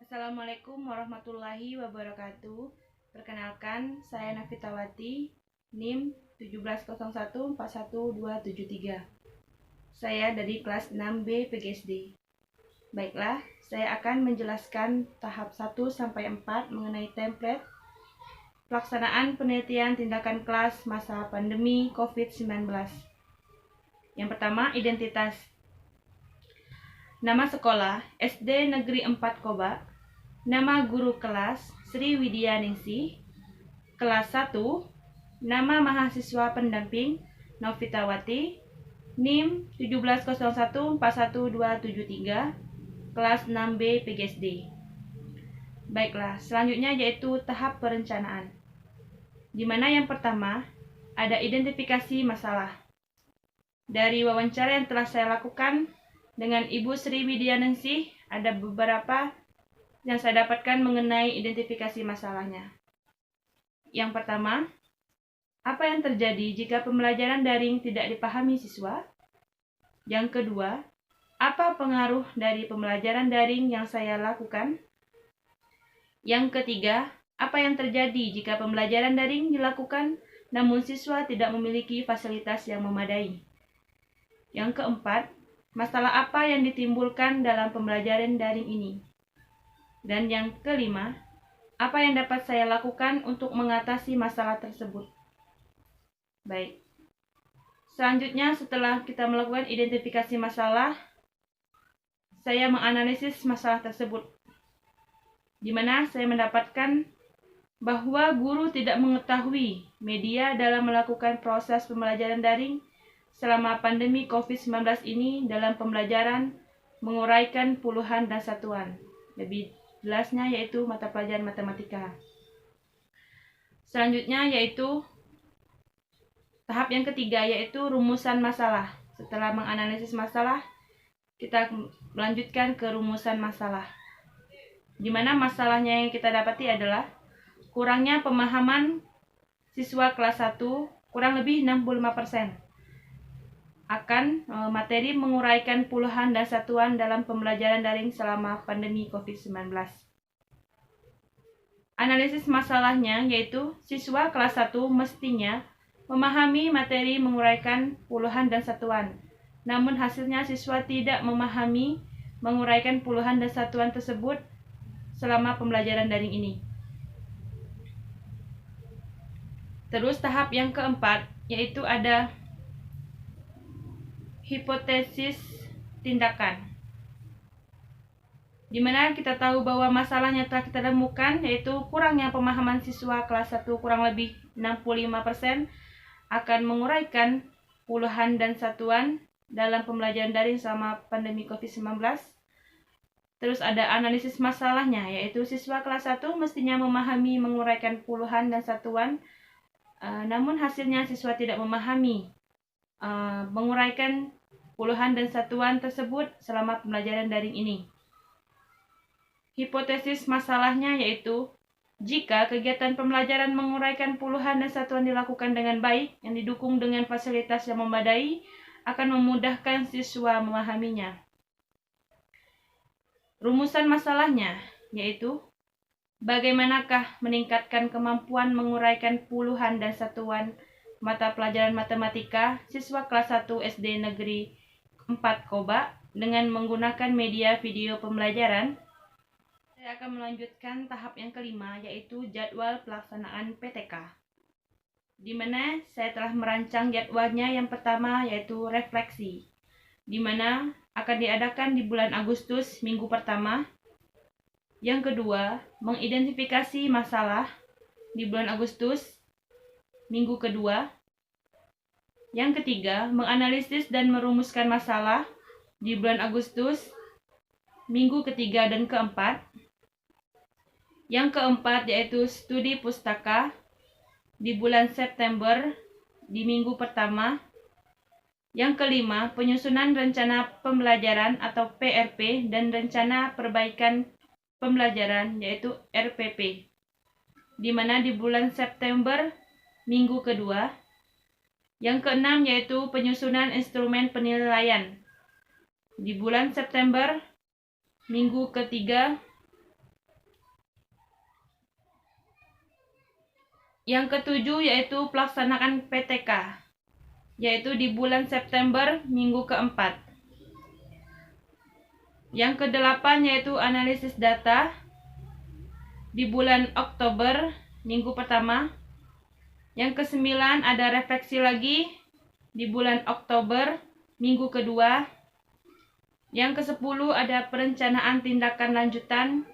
Assalamualaikum warahmatullahi wabarakatuh. Perkenalkan, saya Nafitawati, NIM 170141273. Saya dari kelas 6B PGSD. Baiklah, saya akan menjelaskan tahap 1 sampai 4 mengenai template pelaksanaan penelitian tindakan kelas masa pandemi COVID-19. Yang pertama, identitas. Nama sekolah SD Negeri 4 Koba. Nama guru kelas Sri Widya Ningsih. Kelas 1. Nama mahasiswa pendamping Novitawati. NIM 170141273. Kelas 6B PGSD. Baiklah, selanjutnya yaitu tahap perencanaan. Di mana yang pertama ada identifikasi masalah. Dari wawancara yang telah saya lakukan dengan Ibu Sri Widya Ningsih, ada beberapa yang saya dapatkan mengenai identifikasi masalahnya. Yang pertama, apa yang terjadi jika pembelajaran daring tidak dipahami siswa? Yang kedua, apa pengaruh dari pembelajaran daring yang saya lakukan? Yang ketiga, apa yang terjadi jika pembelajaran daring dilakukan namun siswa tidak memiliki fasilitas yang memadai? Yang keempat, masalah apa yang ditimbulkan dalam pembelajaran daring ini? Dan yang kelima, apa yang dapat saya lakukan untuk mengatasi masalah tersebut? Baik. Selanjutnya, setelah kita melakukan identifikasi masalah, saya menganalisis masalah tersebut, di mana saya mendapatkan bahwa guru tidak mengetahui media dalam melakukan proses pembelajaran daring selama pandemi COVID-19 ini dalam pembelajaran menguraikan puluhan dan satuan. Lebih jelasnya yaitu mata pelajaran matematika. Selanjutnya yaitu tahap yang ketiga yaitu rumusan masalah. Setelah menganalisis masalah, kita melanjutkan ke rumusan masalah. Di mana masalahnya yang kita dapati adalah kurangnya pemahaman siswa kelas 1 kurang lebih 65% akan materi menguraikan puluhan dan satuan dalam pembelajaran daring selama pandemi COVID-19. Analisis masalahnya yaitu siswa kelas 1 mestinya memahami materi menguraikan puluhan dan satuan. Namun hasilnya siswa tidak memahami menguraikan puluhan dan satuan tersebut selama pembelajaran daring ini. Terus tahap yang keempat yaitu ada hipotesis tindakan, di mana kita tahu bahwa masalahnya telah kita temukan yaitu kurangnya pemahaman siswa kelas 1 kurang lebih 65% akan menguraikan puluhan dan satuan dalam pembelajaran daring selama pandemi COVID-19. Terus ada analisis masalahnya yaitu siswa kelas 1 mestinya memahami menguraikan puluhan dan satuan, namun hasilnya siswa tidak memahami menguraikan puluhan dan satuan tersebut selama pembelajaran daring ini. Hipotesis masalahnya yaitu jika kegiatan pembelajaran menguraikan puluhan dan satuan dilakukan dengan baik yang didukung dengan fasilitas yang memadai akan memudahkan siswa memahaminya. Rumusan masalahnya yaitu bagaimanakah meningkatkan kemampuan menguraikan puluhan dan satuan mata pelajaran matematika siswa kelas 1 SD Negeri 4 Koba dengan menggunakan media video pembelajaran. Saya akan melanjutkan tahap yang kelima yaitu jadwal pelaksanaan PTK, di mana saya telah merancang jadwalnya. Yang pertama yaitu refleksi, di mana akan diadakan di bulan Agustus minggu pertama. Yang kedua, mengidentifikasi masalah di bulan Agustus minggu kedua. Yang ketiga, menganalisis dan merumuskan masalah di bulan Agustus minggu ketiga dan keempat. Yang keempat yaitu studi pustaka di bulan September di minggu pertama. Yang kelima, penyusunan rencana pembelajaran atau PRP dan rencana perbaikan pembelajaran yaitu RPP, di mana di bulan September minggu kedua. Yang keenam yaitu penyusunan instrumen penilaian di bulan September minggu ketiga. Yang ketujuh yaitu pelaksanaan PTK, yaitu di bulan September minggu keempat. Yang kedelapan yaitu analisis data di bulan Oktober minggu pertama. Yang kesembilan ada refleksi lagi di bulan Oktober minggu kedua. Yang kesepuluh ada perencanaan tindakan lanjutan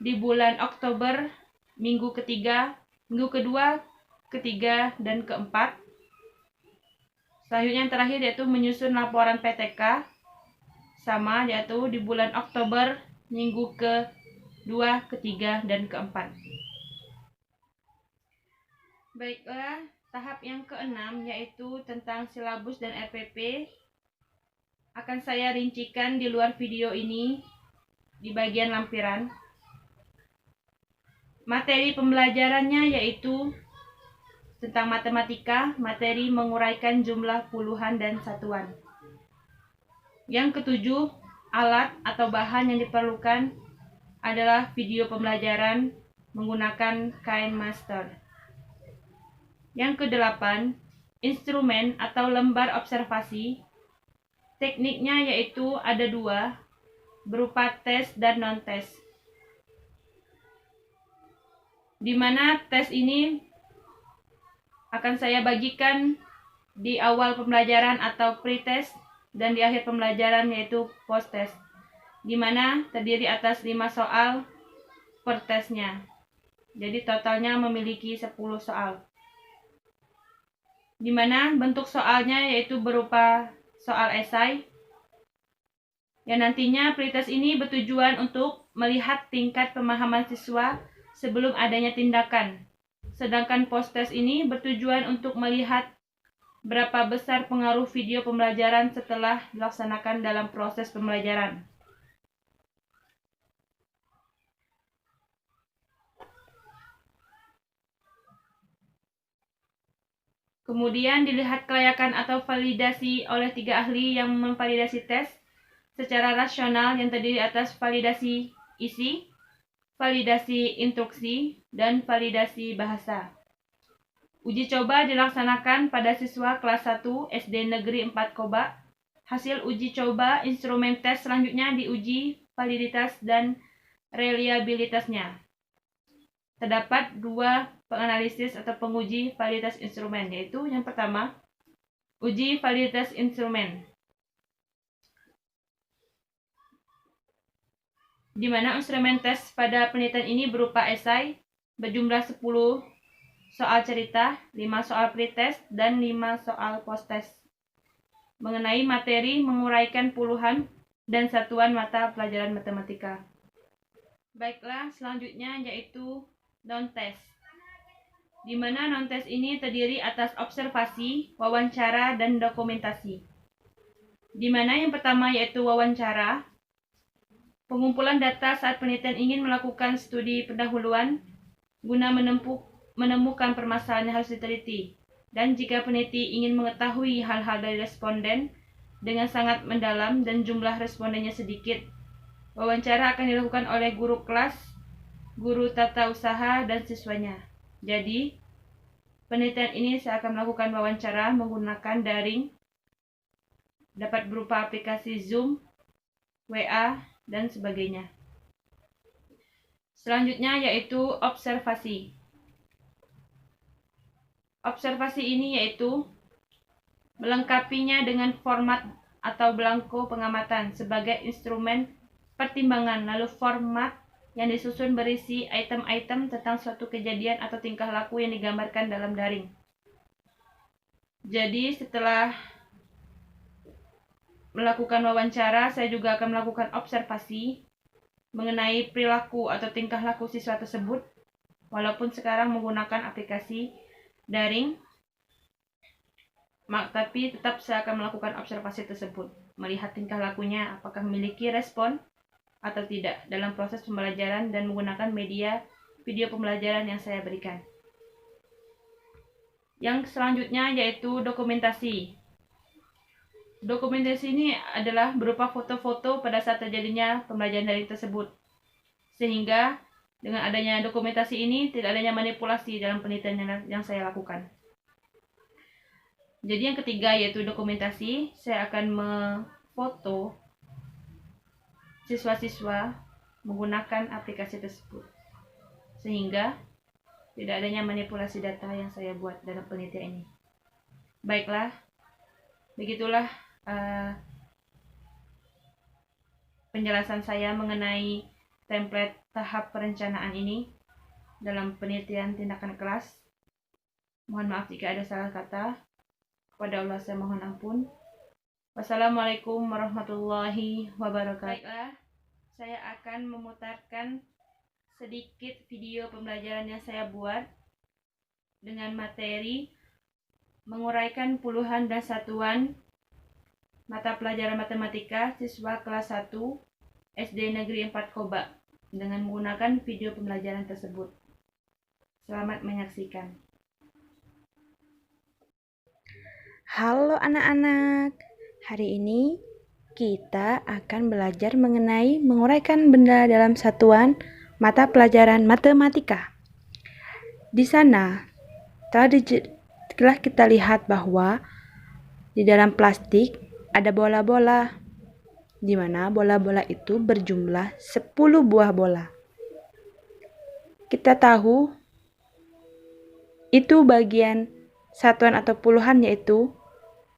di bulan Oktober minggu ketiga, minggu kedua, ketiga, dan keempat. Selanjutnya yang terakhir yaitu menyusun laporan PTK, sama yaitu di bulan Oktober minggu kedua, ketiga, dan keempat. Baiklah, tahap yang keenam yaitu tentang silabus dan RPP akan saya rincikan di luar video ini di bagian lampiran. Materi pembelajarannya yaitu tentang matematika, materi menguraikan jumlah puluhan dan satuan. Yang ketujuh, alat atau bahan yang diperlukan adalah video pembelajaran menggunakan KineMaster. Yang kedelapan, instrumen atau lembar observasi. Tekniknya yaitu ada dua, berupa tes dan non-tes. Di mana tes ini akan saya bagikan di awal pembelajaran atau pre-test dan di akhir pembelajaran yaitu post-test, di mana terdiri atas 5 soal per tesnya. Jadi totalnya memiliki 10 soal. Di mana bentuk soalnya yaitu berupa soal esai, yang nantinya pretest ini bertujuan untuk melihat tingkat pemahaman siswa sebelum adanya tindakan. Sedangkan post-test ini bertujuan untuk melihat berapa besar pengaruh video pembelajaran setelah dilaksanakan dalam proses pembelajaran. Kemudian dilihat kelayakan atau validasi oleh 3 ahli yang memvalidasi tes secara rasional yang terdiri atas validasi isi, validasi instruksi, dan validasi bahasa. Uji coba dilaksanakan pada siswa kelas 1 SD Negeri 4 Koba. Hasil uji coba instrumen tes selanjutnya diuji validitas dan reliabilitasnya. Terdapat 2 penganalisis atau penguji validitas instrumen, yaitu yang pertama, uji validitas instrumen, di mana instrumen tes pada penelitian ini berupa esai berjumlah 10 soal cerita, 5 soal pretest, dan 5 soal posttest mengenai materi menguraikan puluhan dan satuan mata pelajaran matematika. Baiklah, selanjutnya yaitu non-test, di mana non-test ini terdiri atas observasi, wawancara, dan dokumentasi. Di mana yang pertama yaitu wawancara, pengumpulan data saat penelitian ingin melakukan studi pendahuluan guna menemukan permasalahan yang harus diteliti. Dan jika peneliti ingin mengetahui hal-hal dari responden dengan sangat mendalam dan jumlah respondennya sedikit, wawancara akan dilakukan oleh guru kelas, guru tata usaha, dan siswanya. Jadi, penelitian ini saya akan melakukan wawancara menggunakan daring, dapat berupa aplikasi Zoom, WA, dan sebagainya. Selanjutnya yaitu observasi. Observasi ini yaitu melengkapinya dengan format atau belangko pengamatan sebagai instrumen pertimbangan, lalu format yang disusun berisi item-item tentang suatu kejadian atau tingkah laku yang digambarkan dalam daring. Jadi setelah melakukan wawancara, saya juga akan melakukan observasi mengenai perilaku atau tingkah laku siswa tersebut, walaupun sekarang menggunakan aplikasi daring, tapi tetap saya akan melakukan observasi tersebut, melihat tingkah lakunya apakah memiliki respon atau tidak dalam proses pembelajaran dan menggunakan media video pembelajaran yang saya berikan. Yang selanjutnya yaitu dokumentasi. Dokumentasi ini adalah berupa foto-foto pada saat terjadinya pembelajaran daring tersebut, sehingga Dengan adanya dokumentasi ini, tidak adanya manipulasi dalam penelitian yang saya lakukan. Jadi yang ketiga yaitu dokumentasi. Saya akan memfoto siswa-siswa menggunakan aplikasi tersebut, sehingga tidak adanya manipulasi data yang saya buat dalam penelitian ini. Baiklah, begitulah penjelasan saya mengenai template tahap perencanaan ini dalam penelitian tindakan kelas. Mohon maaf jika ada salah kata. Kepada Allah saya mohon ampun. Wassalamualaikum warahmatullahi wabarakatuh. Baiklah, saya akan memutarkan sedikit video pembelajaran yang saya buat dengan materi menguraikan puluhan dan satuan mata pelajaran matematika siswa kelas 1 SD Negeri 4 Koba dengan menggunakan video pembelajaran tersebut. Selamat menyaksikan. Halo anak-anak, hari ini kita akan belajar mengenai menguraikan benda dalam satuan mata pelajaran matematika. Di sana telah kita lihat bahwa di dalam plastik ada bola-bola, di mana bola-bola itu berjumlah 10 buah bola. Kita tahu itu bagian satuan atau puluhan, yaitu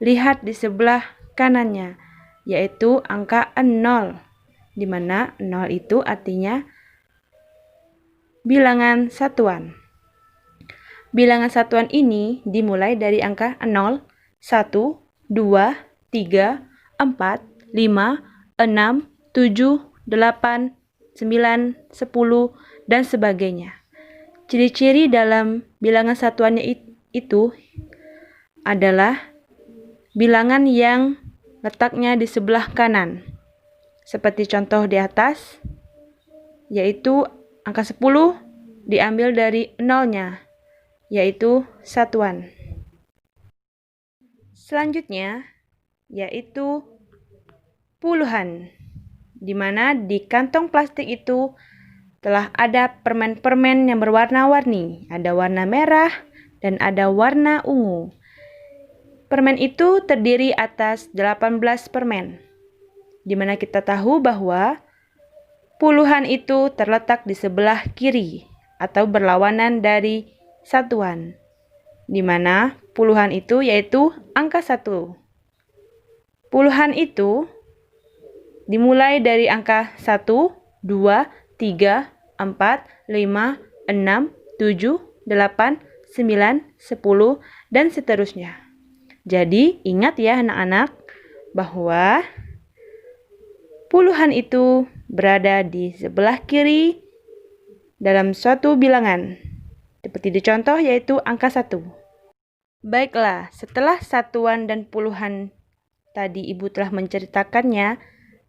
lihat di sebelah kanannya, yaitu angka 0, di mana 0 itu artinya bilangan satuan. Bilangan satuan ini dimulai dari angka 0, 1, 2, 3, 4, 5, 6, 7, 8, 9, 10, dan sebagainya. Ciri-ciri dalam bilangan satuannya itu adalah bilangan yang letaknya di sebelah kanan. Seperti contoh di atas, yaitu angka 10 diambil dari nolnya, yaitu satuan. Selanjutnya, yaitu puluhan, di mana di kantong plastik itu telah ada permen-permen yang berwarna-warni. Ada warna merah dan ada warna ungu. Permen itu terdiri atas 18 permen, di mana kita tahu bahwa puluhan itu terletak di sebelah kiri atau berlawanan dari satuan, di mana puluhan itu yaitu angka 1. Puluhan itu dimulai dari angka 1, 2, 3, 4, 5, 6, 7, 8, 9, 10, dan seterusnya. Jadi, ingat ya anak-anak, bahwa puluhan itu berada di sebelah kiri dalam suatu bilangan. Seperti di contoh yaitu angka 1. Baiklah, setelah satuan dan puluhan tadi Ibu telah menceritakannya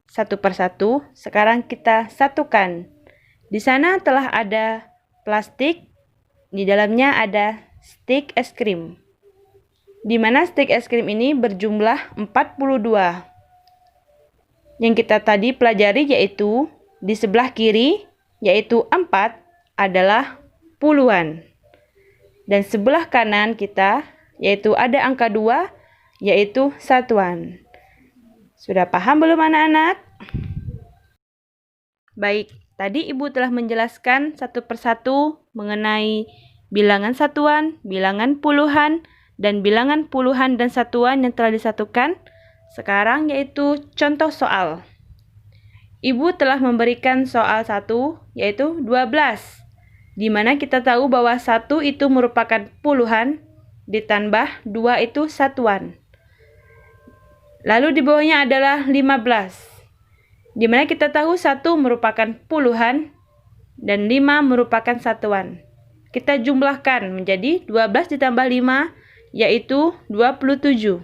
satu persatu, sekarang kita satukan. Di sana telah ada plastik, di dalamnya ada stik es krim. Di mana stik es krim ini berjumlah 42. Yang kita tadi pelajari yaitu di sebelah kiri, yaitu 4 adalah puluhan. Dan sebelah kanan kita, yaitu ada angka 2, yaitu satuan. Sudah paham belum anak-anak? Baik, tadi Ibu telah menjelaskan satu persatu mengenai bilangan satuan, bilangan puluhan, dan bilangan puluhan dan satuan yang telah disatukan. Sekarang yaitu contoh soal. Ibu telah memberikan soal 1 yaitu 12. Di mana kita tahu bahwa 1 itu merupakan puluhan ditambah 2 itu satuan. Lalu di bawahnya adalah 15. Di mana kita tahu 1 merupakan puluhan dan 5 merupakan satuan. Kita jumlahkan menjadi 12 ditambah 5 yaitu 27.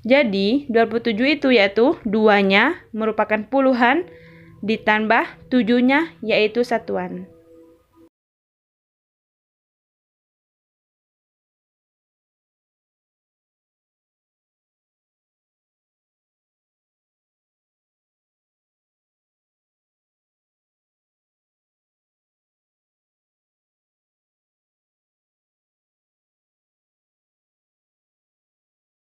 Jadi 27 itu yaitu 2-nya merupakan puluhan ditambah 7-nya yaitu satuan.